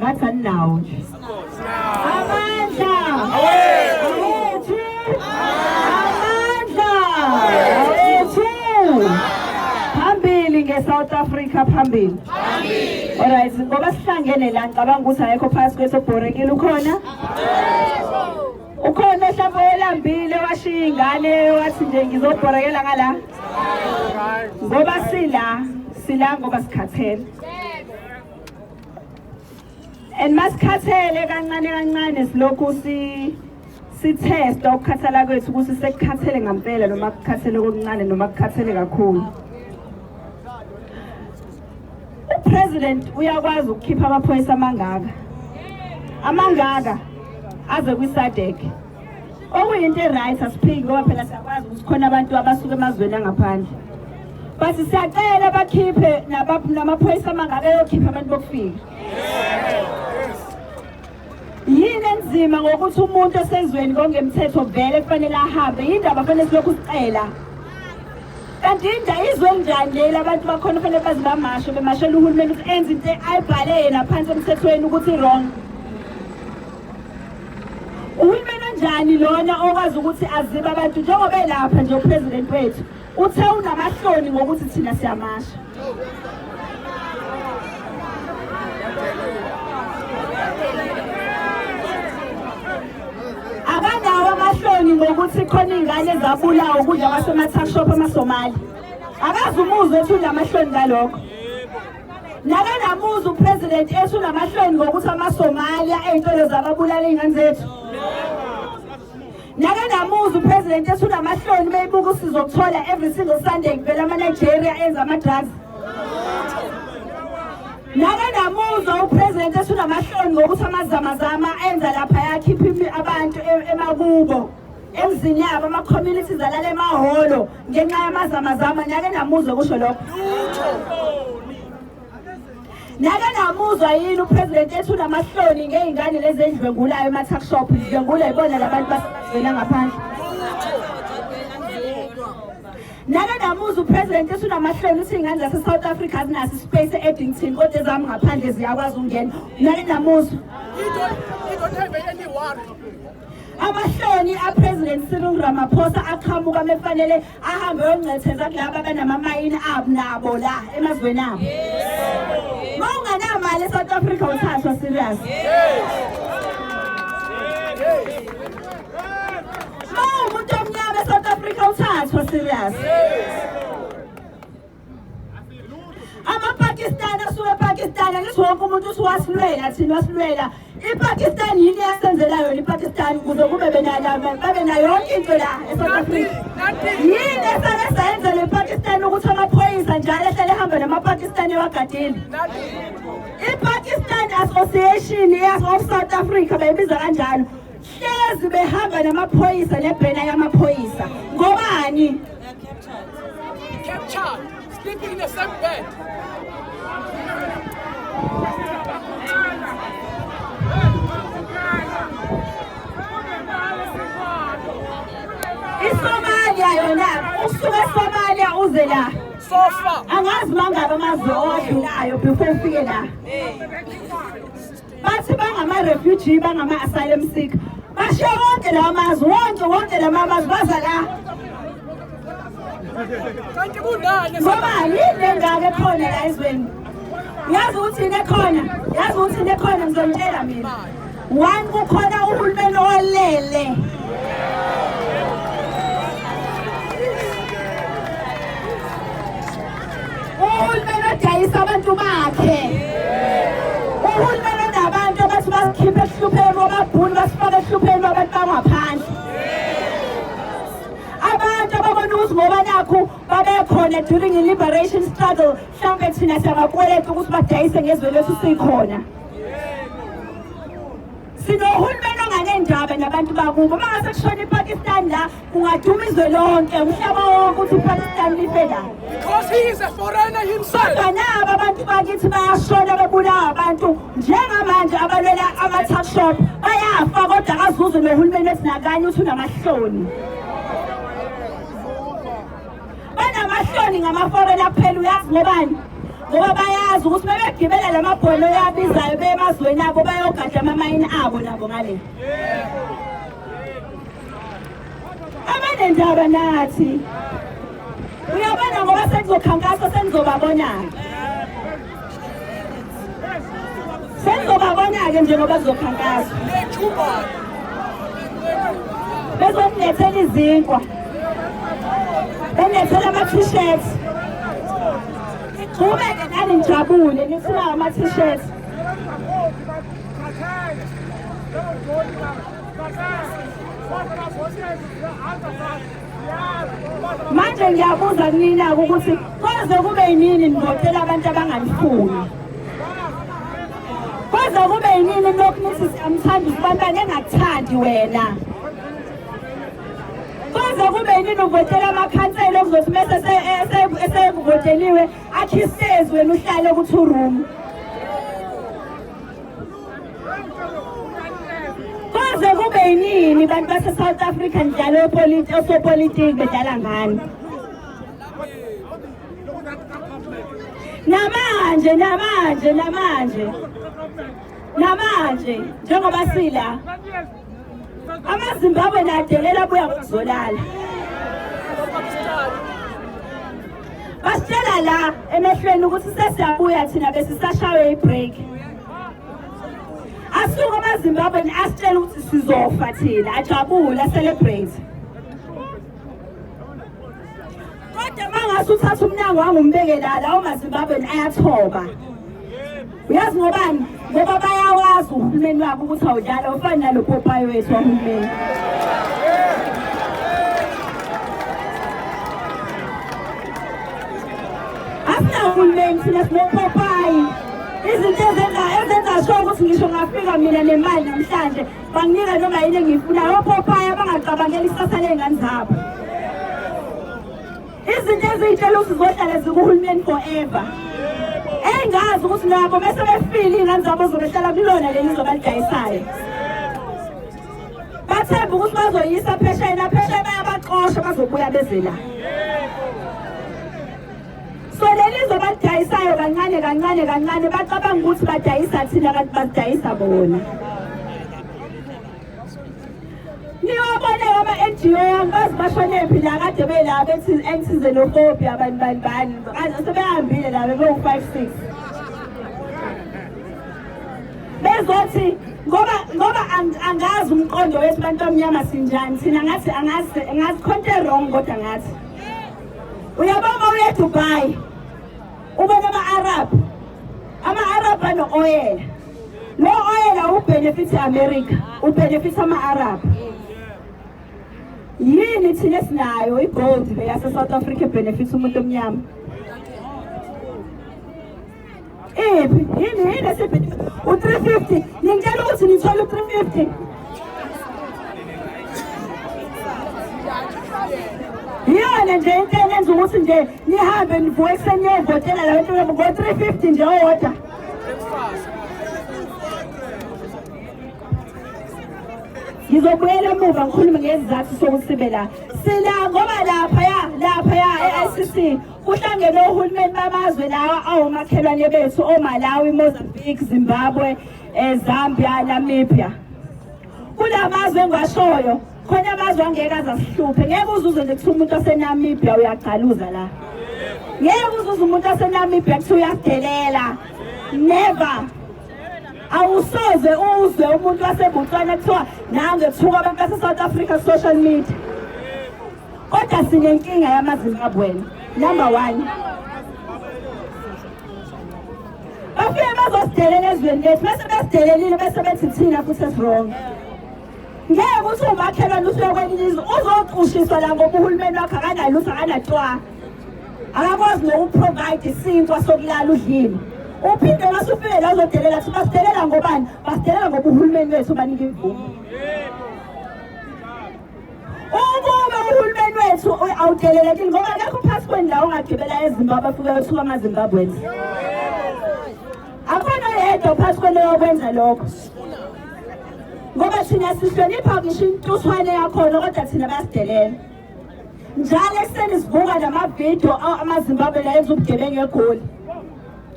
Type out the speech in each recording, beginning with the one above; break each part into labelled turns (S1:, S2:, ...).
S1: ngathi aninawo nje amandla awethu amandla awethu phambili ngeSouth Africa phambili alright ngoba sihlangene la ngicabanga ukuthi ayekho phasi kwesobhorekile ukhona ukhona mhlawumbe elambile washiya ingane wathi nje ngizobhorekela ngala ngoba sila ngoba sikhathele and masikhathele kancane silokhu si-test ukukhathala kwethu ukuthi sekukhathele ngampela noma kukhathele okuncane noma kukhathele kakhulu upresident uyakwazi ukukhipha amaphoyisa amangaka aze kwi-SADC okuyinto e-right asiphiki ngoba phela siyakwazi ukuthi khona abantu abasuka emazweni angaphandle but siyacela bakhiphe namaphoyisa amangaka ayokhipha abantu bokufika yini enzima ngokuthi umuntu osezweni kongemthetho vele kufanele ahambe yindaba fanele silokhu sicela kanti izwe njani lela abantu bakhona fanele bazibamasho bemashela uhulumeni ukuthi enze into ayibhale yena phansi emthethweni ukuthi wrong uhulumeni njani lona okwazi ukuthi azibe abantu njengoba elapha nje upresident wethu uthe unamahloni ngokuthi thina siyamasha abanawo amahloni ngokuthi khona ingane zabulawa ukudla kwasema-tuckshop amaSomali akazi umuzi ethu unamahloni ngalokho nakanamuzi upresident ethu unamahloni ngokuthi amaSomalia ey'ntolo zababulala iy'ngane zethu nakanamuzi upresident ethu unamahloni beyibuka usizo kuthola every single Sunday kuvela ama-Nigeria enza ama-drugs nakanamuzo upresident ethu unamahloni ngokuthi amazamazama enza lapha yakhipha abantu emakubo emzini yabo ama-communities alala emahholo ngenxa yamazamazama nakanamuzo kusho lokho nakanamuzwa yini upresident ethu unamahloni ngey'ngane lezi endlwengulayo ema-tuckshop dlwengula ibona labantu basebenzela ngaphandle nakanamuza upresident ethu unamahloni ukuthi iy'ngane zase-South Africa azinaso ispace e-Eddington kodwa ezami ngaphandle ziyakwazi ukungena nakanamuzwa amahloni apresident Cyril Ramaphosa aqhamuka mefanele ahambe yongcetheza kulaba abanamamayini abo nabo la emazweni abo ma unganamali eSouth Africa uthathwa serious ma umuntu omnyama eSouth Africa uthathwa serious ama-Pakistan asuke ePakistan angithi wonke umuntu usuwasilwela thina wasilwela iPakistan yini yasenzelayo iPakistan ukuze kube babenayo yonke into la eSouth Africa yini esake sayenzela iPakistan ukuthi amaphoyisa njalo ehlele ehamba namapakistani ewagadile iPakistan Association of South Africa bayibiza kanjalo hlezi behamba namaphoyisa nebhena yamaphoyisa ngobani
S2: captured sleeping in the same bed
S1: iSomalia yona usuke eSomalia uze la
S2: sofa
S1: angazi mangaba amazwe odlulayo before ufike la bathi bangama-refugee bangama-asylum seeker bashiya wonke lawa mazwe wonke lamazwe baza la
S2: kanti kunani
S1: ngoba yini engake khona la ezweni yazi ukuthi into ekhona ngizomtshela mina one kukhona uhulumeni olele uhulumeni odayisa abantu bakhe uhulumeni onabantu abathi basikhiphe ehlupheni obabhuni basifake ehlupheni abantu bangaphandle abantu ababona ukuthi ngoba nakho babekhona during i-liberation struggle mhlawumbe thina siyabakweleta ukuthi badayise ngezwe lethu sikhona sinohulumeni onganendaba nabantu bakubo mangase kushona iPakistan la kungaduma izwe lonke umhlaba wonke ukuthi iPakistan life la
S2: because he is a foreigner himself
S1: kodwa nabo abantu bakithi bayashona bebulawa abantu njengamanje abalwela ama-tuckshop bayafa kodwa akazuze nohulumeni wethi nakanye uthi unamahloni banamahloni ngama-foreigner kuphela uyazi ngobani ngoba bayazi ukuthi bebegibela lamabhono yabizayo bemazweni abo bayogada amamayini abo nabo ngale abanendaba nathi uyabona ngoba senizokhankasa senizobabona-ke njengoba sizokhankasa bezonilethela izinkwa benilethela ama-t-shirts qhubeke nani nijabule nifuna ama-t-shirts manje ngiyabuza kunina-ke ukuthi koze kube yinini nivotela abantu abanganifuni koze kube yinini lokhu nithi siyamthanda usibantwana engakuthandi wena koze kube yinini uvotela amakhansela okuzothi mese esevoteliwe akhistezi wena uhlale ku-2 room koze kube yinini bantu base-South Africa njalo osopolitiki bedlala ngani namanje njengoba sila amaZimbabwe nadelela buya ngokuzolala basitshela la emehlweni ukuthi sesiyabuya thina besisashawe ibreak asuke amaZimbabwe asitshela ukuthi sizofa thina ajabula celebrate kodwa mangase uthatha umnyango wangumbeke la amaZimbabwe ayathoba uyazi ngobani ngoba bayawazi uhulumeni wabo ukuthi awudlala ufana nalo Popayi wethu wahulumeni asinahulumeni thina sinoPopayi izinto ezenza sho ukuthi ngisho ngafika mina nemali namhlanje banginika noma yini engiyifunayo oPopayi abangacabangela isasa ley'ngane zabo izinto eziyitshela ukuthi zizohlala zikuhulumeni forever engazi ukuthi nabo bese befile iy'ngane zabo zobehlala kulona leli zobalidayisayo bathemba ukuthi bazoyisa phesheya bayabaxosha bazobuya bezela so leli zobalidayisayo kancane bacabanga ukuthi badayisa thina kanti badayisa bona niyobona ama-NGO angazi bashonephi la kade belabo ensizenofobia bani sebehambile labo bewu-5-6 bezothi ngoba angazi umqondo wethu bantu abamnyama sinjani thina ngathi angazi khonto wrong kodwa ngathi uyabona uye eDubai ubona ama-Arab ano-oyela lo oyela ubhenefitha i-America ubhenefitha ama-Arab yini thina esinayo i-gold le yase-South Africa benefits umuntu omnyama yini esibhedlela u-350 ngingitshela ukuthi nithole u-350 yiyona nje into engenza ukuthi nje nihambe nivuke ekuseni niyovotela la bantu ngo-350 nje owodwa ngizobuyela emuva ngikhulume ngezizathu sokuthi sibe la sila ngoba laphaya e-ICC kuhlangene ohulumeni bamazwe lawa awomakhelwane bethu oMalawi, Mozambique, Zimbabwe, Zambia, Namibia. Kulamazwe engiwashoyo khona amazwe angeke azasihluphe ngeke uzuze nje kuthiwa umuntu waseNamibia uyagcaluza la ngeke uzuze umuntu waseNamibia kuthiwa uyasidelela never awusoze uzwe umuntu waseBotswana kuthiwa nangethuka abantu base-South Africa social media kodwa sinenkinga yamaZimbabweni number 1 bafike bazosidelela ezweni lethu bese besidelelile bese bethi thina futhi eswrong ngeke ukuthi umakhelwane usuke kwelinye izwe uzoqushiswa la ngoba uhulumeni wakho akanalutho akanatshwa akakwazi nokuprovide isinkwa sokulala udlile uphinde masufike la uzodelelathi basidelela ngobani basidelela ngoba uhulumeni wethu banika imvumo ukube uhulumeni wethu awudelelekile ngoba akekho phasi kwendawo ongagibela eZimbabwe afike ethuka amaZimbabweni akhona yedwa phasi kwendawo yokwenza lokho ngoba thina sihlonipha ngisho intuswane yakhona kodwa thina bayasidelela njalo ekuseni sivuka namavidiyo amaZimbabwe la enza ubugebengu eGoli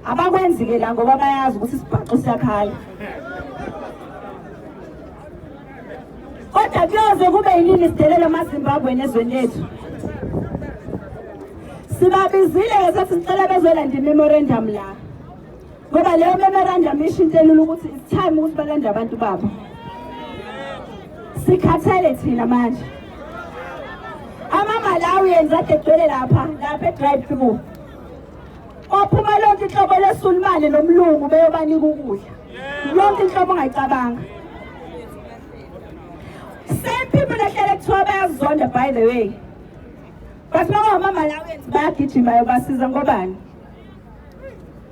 S1: abakwenzi-ke la ngoba bayazi ukuthi isibhaxo siyakhala. Kodwa kuyoze kube yinini sidelele amaZimbabwe nezweni lethu. Sibabizile sathi sicela bezolanda i-memorandum la. Ngoba leyo memorandum isho into elula ukuthi it's time ukuthi balande abantu babo. Sikhathele thina manje. Ama-Malawians ade egcwele lapha e-drive-through. Ophuma lonke inhlobo leSulumane nomlungu beyobanika ukudla. Lonke inhlobo ongayicabanga. Same people ehlele kuthiwa bayazonda by the way. But ama-Malawians bayagijima bayobasiza ngobani?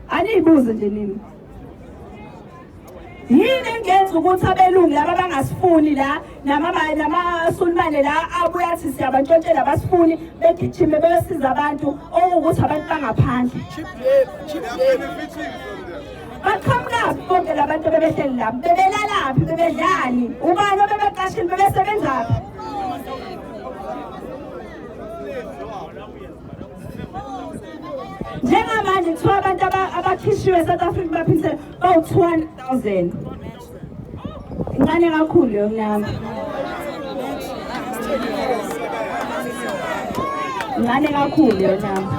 S1: Aniyibuze nje nini. Yini engenza ukuthi abelungu laba bangasifuni la namaSulumane la abuya athi siyabantshontshela abasifuni begijime beyosiza abantu okuwukuthi abantu bangaphandle. Baqhamuka bonke labantu bebehleli lapho bebelalaphi bebedlani ubani obebeqashile bebesebenzaphi. Njengamanje kuthiwa abantu abakhishiwe eSouth Africa baphindisele bawu-200,000. Incane kakhulu leyo namba. Incane kakhulu leyo namba.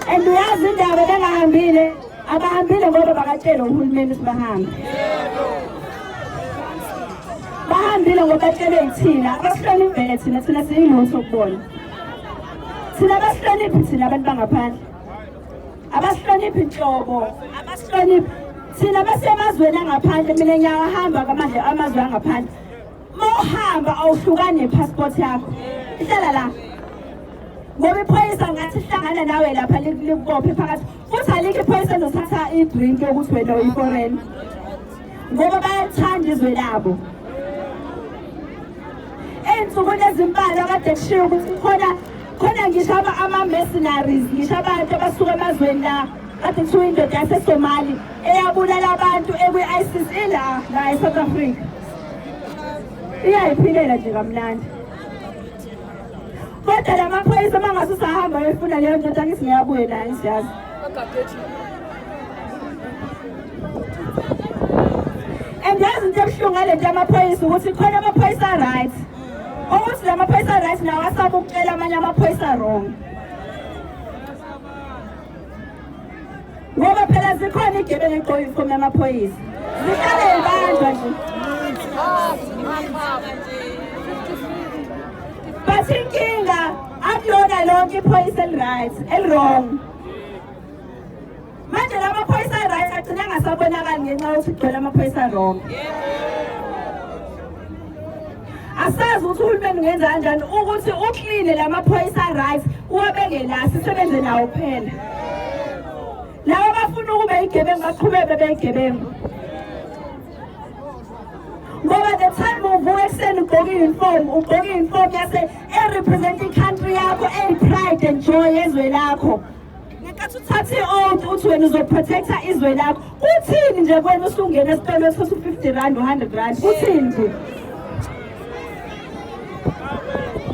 S1: And uyazi indaba bengahambile, abahambile ngoba bakatshela uhulumeni ukuthi bahambe. Bahambile ngoba batshele yithina, abasihloniphe thina siyilutho ukubona. Thina abasihloniphi thina abantu bangaphandle. Abasihloniphi inhlobo, abasihloniphi thina basemazweni angaphandle. Mina ngiyahamba amazwe angaphandle. Mawuhamba awuhlukane nepassport yakho. Ihlala la. Ngoba iphoyisa ngathi hlangana nawe lapha likubophe phakathi. Futhi alikho iphoyisa elizothatha i-drink yokuthi wena uyi-foreign. Ngoba bayathanda izwe labo. Ey'nsukwini ezimbalwa kade kushiwo ukuthi khona ngisho ama-mercenaries, ngisho abantu abasuka emazweni la kade kuthiwa indoda yaseSomali eyabulala abantu ekwi-ISIS la eSouth Africa. Iyayiphilela nje kamnandi. Kodwa la maphoyisa mangase usahamba befuna leyo ndoda ngithi ngiyabuye la isiyazi. And yazi into ebuhlungu ngale nto yamaphoyisa ukuthi khona amaphoyisa right. Ukuthi la maphoyisa right nawo asaba ukutshela amanye amaphoyisa wrong. Ngoba phela zikhona igebengu egqoka ifomu yamaphoyisa. Zihlale yibanjwa nje. But inkinga akuyona lonke iphoyisa eli-right, eli-wrong. Manje la maphoyisa right agcina angasabonakali ngenxa yokuthi kugcwele amaphoyisa wrong. Asazi ukuthi uhulumeni ungenza kanjani ukuthi ukline la maphoyisa right uwabeke la sisebenze nawo phela. Laba bafuna ukube igebengu baqhubeke bebeyigebengu. Ngoba the time uvuka ekuseni ugqoke i-uniform yase e-representing country yakho eyi-pride and joy yezwe lakho. Ngenkathi uthathe i-oath uthi wena uzoprotecta izwe lakho. Uthini nje kwena usungena esitolo ethosa u-50 rand u-100 rand? Uthini nje?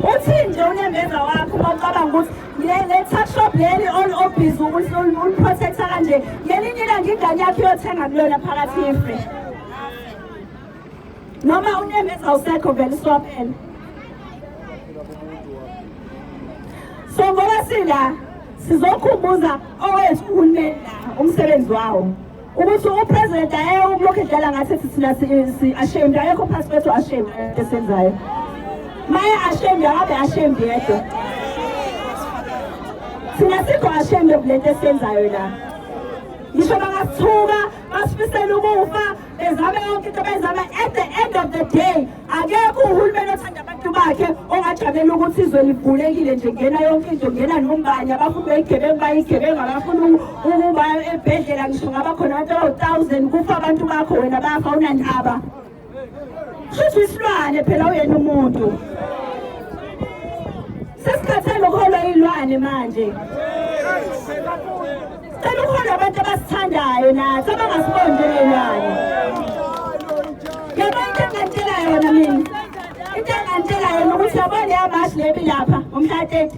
S1: Uthini nje unembeza wakho uma ucabanga ukuthi le tuck shop leli obhizi ukuthi uliprotecta kanje. Ngelinye ilanga ingane yakho iyothenga kulona phakathi ife. Noma unemeza usekho vele iswaphela. So ngoba sila sizokhumbuza owethu uhulumeni la umsebenzi wawo ukuthi upresident ukulokhu edlala ngathi thina si-ashamed ayekho phasi kwethu ashamed esenzayo. Maye ashamed akabe ashamed yedwa. Thina sikho ashamed kulento esenzayo la. Ngisho bangasithuka basifisela ukufa bezame yonke into bezama at the end of the day akekho uhulumeni othanda abantu bakhe ongajabela ukuthi izwe livulekile nje ngena yonke into ngena nombani abafuna beyigebengu bayigebengu abafuna ukuba ebhedlela ngisho ngaba khona abantu abawu-1000 kufa abantu bakho wena bafa unandaba. Futhi isilwane phela uyena umuntu. Sesikhathele ukholwa iy'lwane manje. Cela ukhona abantu abasithandayo nathi abangasibondelelwane. Yabo into engantshela yona mina. Into engantshela yona ukuthi yabona yamashi lebi lapha ngomhla 30.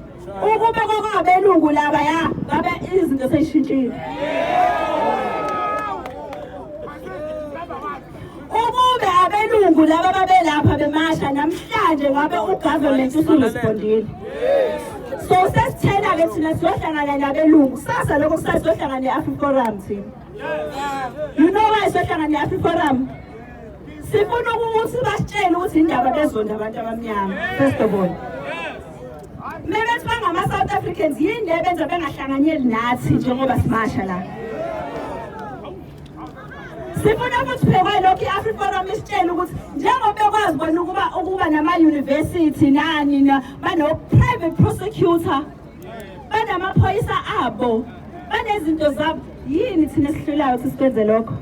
S1: Ukube kokungabelungu laba ya. ngabe izinto seyishintshile. Ukube abelungu laba babelapha bemasha namhlanje ngabe ugovernment usurespondile. So sesithela ke thina siyohlangana nabelungu sasa lokho sizohlangana neAfriForum thina. You know why siyohlangana neAfriForum? Sifuna ukuthi basitshele ukuthi indaba bezonda abantu abamnyama first of all. Mebethi bangama South Africans yini lebenza bengahlanganyeli nathi njengoba simasha la. Sifuna ukuthi phekwe lokho iAfriForum isitshele ukuthi njengoba bekwazi bona ukuba nama university nani bano private prosecutor banamaphoyisa abo banezinto zabo yini thina sihlulayo ukuthi sibenze lokho.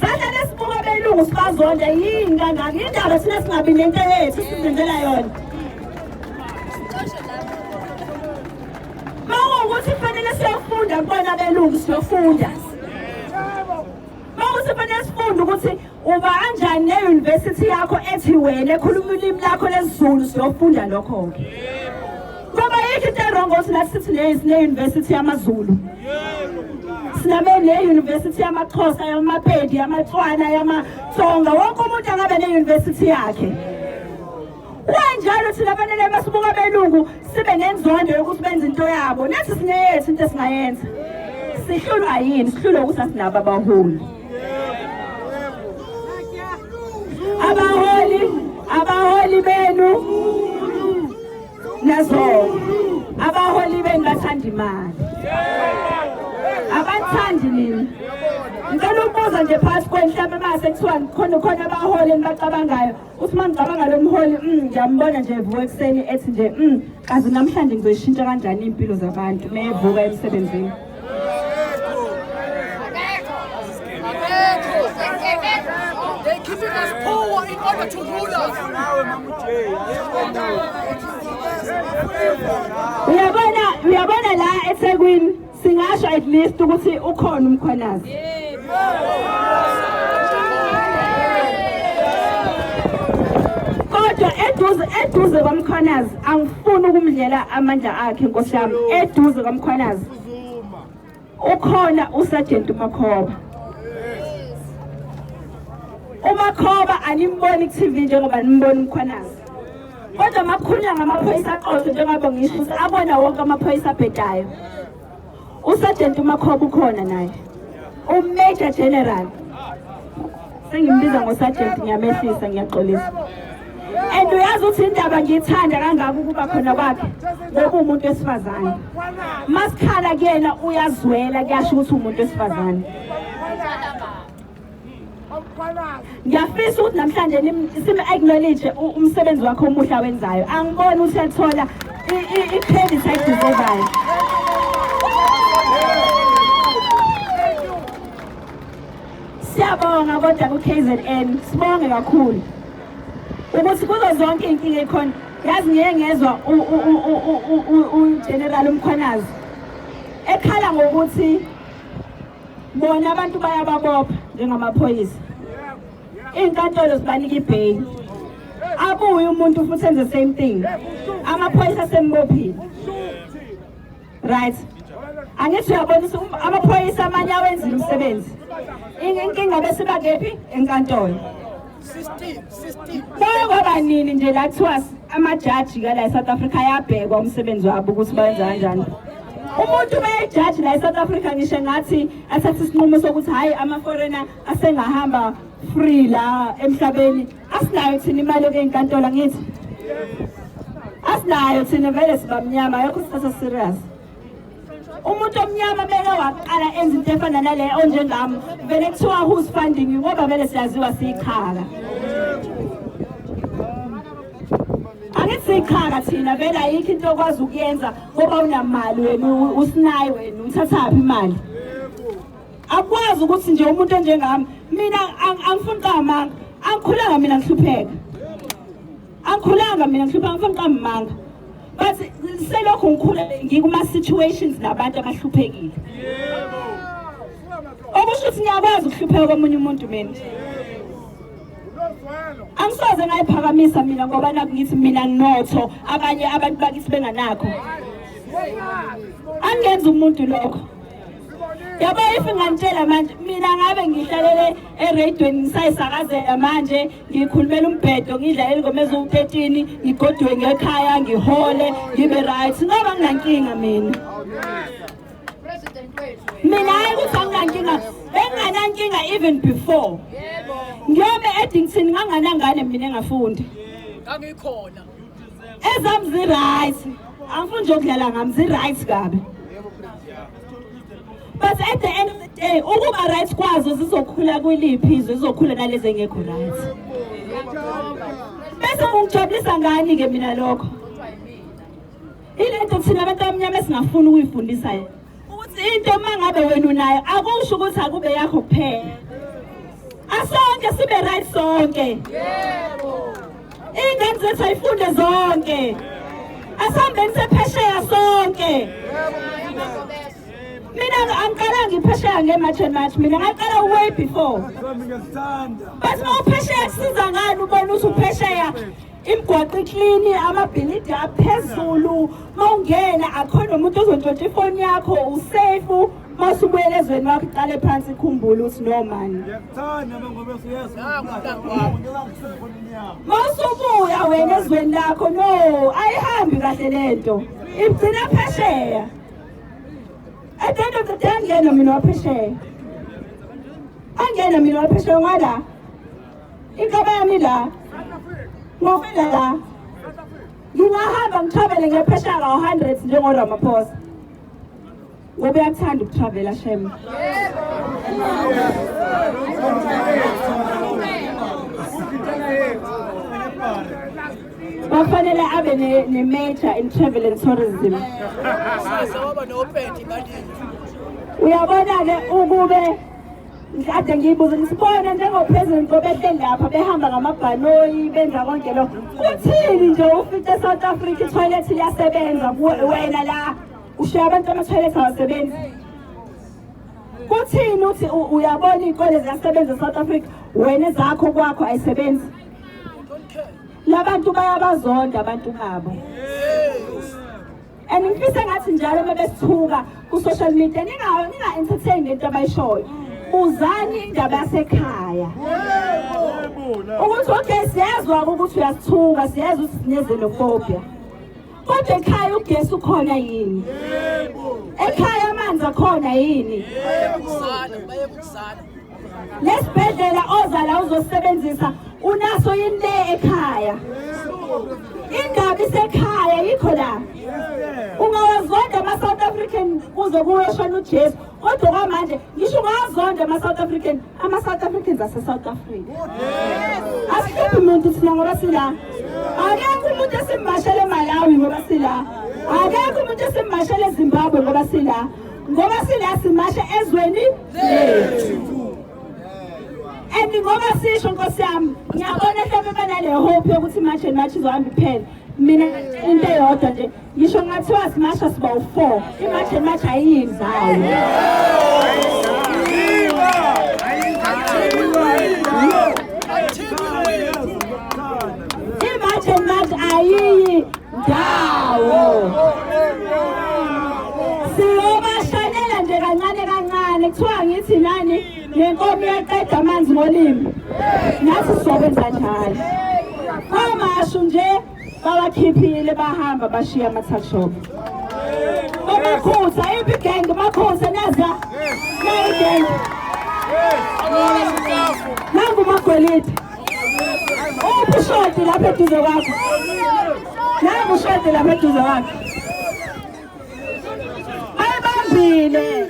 S1: Sasa lesibuka belungu sibazonda yini kangaka indaba thina singabi nento yethu sizenzela yona. Mawukuthi kufanele siyofunda kubona belungu siyofunda. Mawukuthi kufanele sifunde ukuthi uba kanjani ne-university yakho ethi wena ekhuluma ulimi lakho lesiZulu siyofunda lokho ke. Ngoba yikho into erongo ukuthi nathi sithi ne-university yamaZulu. Siname ne-university yamaXhosa, yamaPedi, yamaTswana, yamaTsonga, wonke umuntu angabe ne-university yakhe. Kanjalo thina fanele basibuka belungu sibe nenzondo yokuthi benze into yabo. Nathi sineyethu into esingayenza. Sihlulwa yini? Sihlulwa ukuthi asinabo abaholi. Abaholi benu nazo. Abaholi benu bathanda imali. Abathandi nini? Ngicela ukubuza nje phakathi kwenhlamba mase kuthiwa khona abaholi engibacabangayo. Uthi mangicabanga lo mholi ngiyambona nje evuka ekseni ethi nje kazi namhlanje ngizoyishintsha kanjani impilo zabantu meyevuka emsebenzini.
S2: They're giving us power in order to rule us.
S1: Uyabona la eThekwini singasho at least ukuthi ukhona umkhwanazi. Kodwa eduze kwamkhwanazi angifuni ukumdlela amandla akhe Nkosi yami. Eduze kwamkhwanazi ukhona uSergeant Makhoba. uMakhoba animboni ku-TV njengoba nimbona umkhwanazi. Kodwa makukhulunywa ngamaphoyisa aqotho njengoba ngisho ukuthi abona wonke amaphoyisa abhedayo. uSergeant Makhoba ukhona naye. Major General. Sengimbiza ngoSergeant ngiyamehlisa ngiyaxolisa. And uyazi ukuthi indaba ngiyithanda kangaka ukuba khona kwakhe ngoba umuntu wesifazane. Masikhala kuyena uyazwela kuyasho ukuthi umuntu wesifazane. Ngiyafisa ukuthi namhlanje sim-acknowledge umsebenzi wakhe omuhle awenzayo. Angiboni ukuthi ethola i-credit ayideservayo. Siyabonga kodwa ku-KZN sibonge kakhulu ukuthi kuzo zonke inkinga ekhona yazi ngeke ngezwa uGeneral uMkhwanazi ekhala ngokuthi bona abantu bayababopha njengamaphoyisa. Inkantolo sibanika ibheli. Abuye umuntu futhi enze the same thing. Amaphoyisa sembophile. Right. Angithi uyabonisa amaphoyisa amanye awenzile umsebenzi. Inkinga bese bakephi enkantolo. System. Ngoba nini nje la kuthiwa amajaji la eSouth Africa ayabhekwa umsebenzi wabo ukuthi bayenza kanjani. Umuntu bejaji la eSouth Africa ngisho ngathi athathe isinqumo sokuthi hayi ama-foreigner asengahamba free la emhlabeni. Asinayo thina imali yokuyinkantolo ngithi. Asinayo thina vele sibamnyama yokho sithatha serious. Umuntu omnyama beke waqala enza into efana nale onjengami vele kuthiwa who's funding ngoba vele siyaziwa siyikhaka. Angithi siyikhaka thina vele ayikho into okwazi ukuyenza ngoba unamali wena usinayi wena uthathaphi imali. Akwazi ukuthi nje umuntu onjengami mina angifuni kamanga angikhulanga mina ngihlupheka. Angikhulanga mina ngihlupheka ngifuni kamanga. But selokho ngikhula ngikuma situations nabantu abahluphekile. Okusho ukuthi ngiyakwazi ukuhlupheka komunye umuntu mina. Angisoze ngayiphakamisa mina ngoba naku ngithi mina nginotho abanye abantu bakithi benganakho. angenza umuntu lokho yabo if ngantshela manje mina ngabe ngihlalele eradweni ngisayisakazela manje ngikhulumela umbhedo ngidlalela ingoma ezu13 ngigodwe ngekhaya ngihole ngibe right ngoba nginankinga mina mina ayikuthi anginankinga benganankinga even before ngiyobe Eddington nganganangane mina engafundi
S2: ngangikhona
S1: ezami zi right angifuni nje ukudlala ngami zi right kabe. But at the end of the day, ukuba right kwazo zizokhula kwiliphi izwe zizokhula nalezi engekho right. Bese ungijabulisa ngani ke mina lokho? Ilento thina abantu abamnyama esingafuni ukuyifundisa ukuthi into mangabe wena unayo akusho ukuthi akube yakho kuphela. Asonke sibe right sonke. Yebo. Ingane zethu ayifunde zonke. Asambeni sephesheya sonke. Yebo. Mina angikala ngiphesheya ngematch and match mina ngaqala way before. But mawuphesheya kusiza ngani ubona ukuthi uphesheya imigwaqo clean amabhilidi aphezulu mawungena akhona umuntu ozontshontsha ifoni yakho usafe masubuyela ezweni wakho iqale phansi ikhumbule ukuthi no man. Masubuya wena ezweni lakho no ayihambi kahle lento igcina phesheya. At the end of the day, angena mina waphesheya. Angena mina waphesheya ngala. Ingaba yami la. Ngofela la. Ngingahamba ngitravel ngephesheya ka100 njengo Ramaphosa. Ngoba uyakuthanda ukutravela shem. Bafanele abe ne major in travel and tourism. Uyabona ke ukube ngade ngibuza ngisibona njengopresident obehle lapha behamba ngamabhanoyi benza konke lokho. Kuthini nje ufike eSouth Africa itoilet liyasebenza wena la ushiya abantu ama-toilet awasebenzi. Kuthini uthi uyabona iy'kole ziyasebenza eSouth Africa wena ezakho kwakho ayisebenzi. Labantu bayabazonda abantu babo. And ngifisa ngathi njalo mabesithuka ku social media ninga entertain into abayishoyo. Uzani indaba yasekhaya. Ukuthi okay siyazwa ukuthi uyasithuka siyazwa ukuthi sinezenophobia. Kodwa ekhaya ugesi ukhona yini? Ekhaya amanzi akhona yini? Lesibhedlela ozala uzosebenzisa unaso yini le ekhaya? Indaba isekhaya yikho la. Ungawazonda ama-South African kuze kuweshona uJesu. Kodwa kwamanje ngisho ungawazonda ama-South Africans ase-South Africa. Asikhiphi umuntu thina ngoba sila. Akekho umuntu esimbashele eMalawi ngoba sila. Akekho umuntu esimbashele eZimbabwe ngoba sila. Ngoba sila simashe ezweni lethu. And ngoba sisho Nkosi yami ngiyabona mhlawumbe banale hope yokuthi match and match izohamba iphela. Mina into eyodwa nje ngisho ngathiwa simasha siba u4 imatch and match ayiyinzayo. Imatch and match ayiyindawo. Siyobashanela nje kancane kancane kuthiwa ngithi nani nenkomo yaqeda amanzi ngolimi. Nathi sizokwenza njalo. Amashu nje bawakhiphile bahamba bashiya ama-tuck shop. Amakhutha iphi gang amakhutha naza. Nayi gang. Nangu magolide. Uphi shoti lapha eduze kwakho. Nangu shoti lapha eduze kwakho.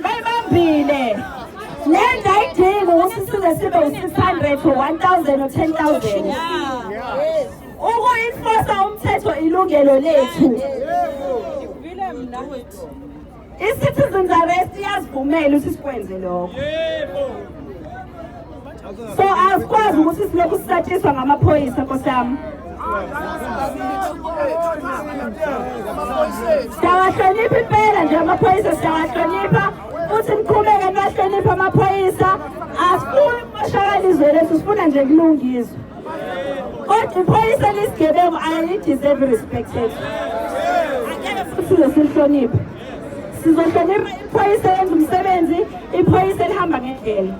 S1: Bayibambile. Lenda ayidingi ukuthi size sibe u600 or 1000 or 10,000. Ukuyinfosa umthetho ilungelo lethu. I-citizens arrest iyasivumela ukuthi sikwenze lokho. So asikwazi ukuthi silokhu sisatshiswa ngamaphoyisa Nkosi yami. Siyawahlonipha impela nje amaphoyisa siyawahlonipha. Uthi niqhubeke niwahlonipha amaphoyisa. Asifuni ukumoshakala izwe lethu sifuna nje kulungiswe. Kodwa iphoyisa lesigebengu alideserve respected. Angeke futhi size silihloniphe. Sizohlonipha iphoyisa elenza umsebenzi, iphoyisa elihamba ngendlela.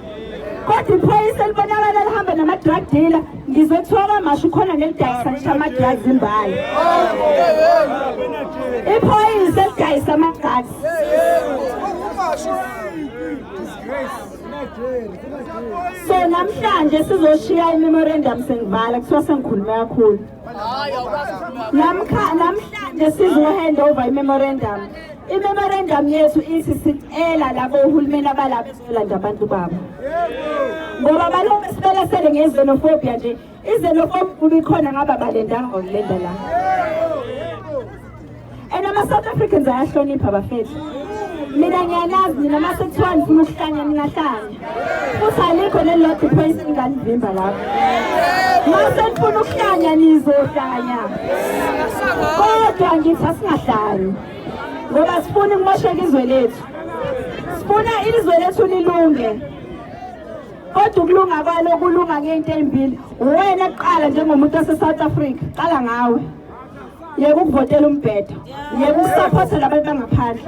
S1: Kodwa iphoyisa elibonakala lihamba nama-drug dealer, ngizwe kuthiwa kamasha ukhona nelidayisa ngisho ama-drugs imbala. Iphoyisa elidayisa ama-drugs. So namhlanje sizoshiya imemorandum sengivala kuthiwa sengikhulume kakhulu. Namhlanje sizohand over imemorandum. Imemorandum yethu ithi sicela labo uhulumeni abalapha bezolanda abantu babo. Ngoba baloku sibelesele nge-xenophobia nje, i-xenophobia kubikhona ngaba balendanga ngokulenda la. And ama-South Africans ayahlonipha bafethu. Mina ngiyanazi nina mase kuthiwa nifuna ukuhlanya ningahlanya. Futhi alikho lelilodwa iphoyisa elinganivimba lapho. Mase nifuna ukuhlanya nizohlanya. Kodwa ngithi asingahlanyi. Ngoba sifuna ukumosheka izwe lethu. Sifuna izwe lethu lilunge. Kodwa ukulunga kwalo kulunga ngento ezimbili. Wena kuqala njengomuntu wase-South Africa, qala ngawe. Yeke ukuvotela umbhedo. Yeke ukusupporta labantu bangaphandle.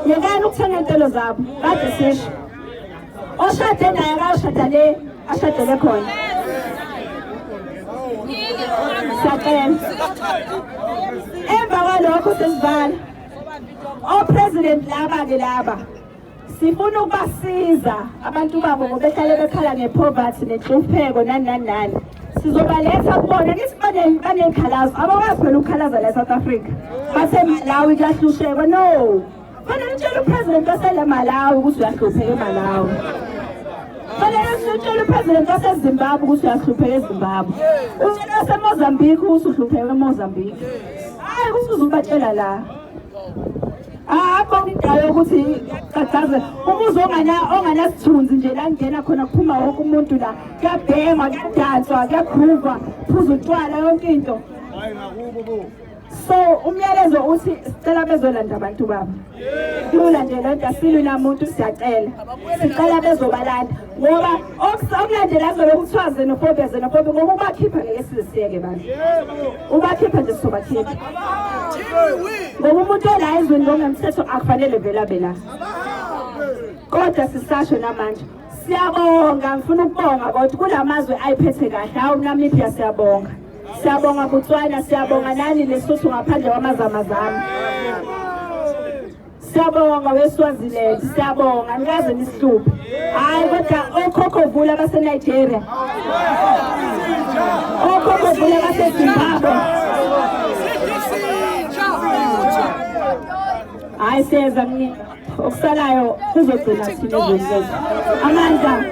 S1: Yekani ukuthenga intelo zabo. Kade sisho. Oshade naye akashada le, ashadele khona. Siyacela. Emva kwalokho sesivala. President laba-ke laba. Sifuna ukubasiza abantu babo ngoba behlale bekhala ngepoverty nenhlupheko nani. Sizobaletha kubona ngithi banezikhalazo abakwazi phela ukukhalaza la South Africa. Base Malawi kuyahlushekwa no. Fanele utshele upresident wasele Malawi ukuthi uyahlupheka eMalawi. Fanele utshele upresident waseZimbabwe ukuthi uyahlupheka eZimbabwe. Utshele waseMozambique ukuthi uhlupheka eMozambique. Hayi ukuthi uzobatshela la. Akho indawo ukuthi cacaze umuzi onganasithunzi nje la ngena khona kuphuma wonke umuntu la kuyabhengwa kuyadanswa kuyagruvwa phuza utshwala yonke into. So umyalezo uthi sicela bezolanda abantu babo. Lula nje lento asilwi namuntu siyacela. Sicela bezobalanda ngoba okulandela zobe kuthiwa xenophobia ngoba ubakhipha ngeke sizisiyeke bantu. Ubakhipha nje sizobakhipha. Ngoba umuntu ola ezweni ngokungemthetho akufanele vele abe la. Kodwa sisasho namanje siyabonga, ngifuna ukubonga kodwa kulamazwe ayiphethe kahle. Hawu Namibia siyabonga. Siyabonga Botswana, siyabonga nani Lesotho ngaphandle kwamazamazama. Siyabonga weSwaziland, siyabonga nikaze nisihluphe. Hayi kodwa okhokho vula baseNigeria. Okhokho vula baseZimbabwe. Hayi siyeza mina okusalayo kuzogcina thina ezweni lethu. Amandla.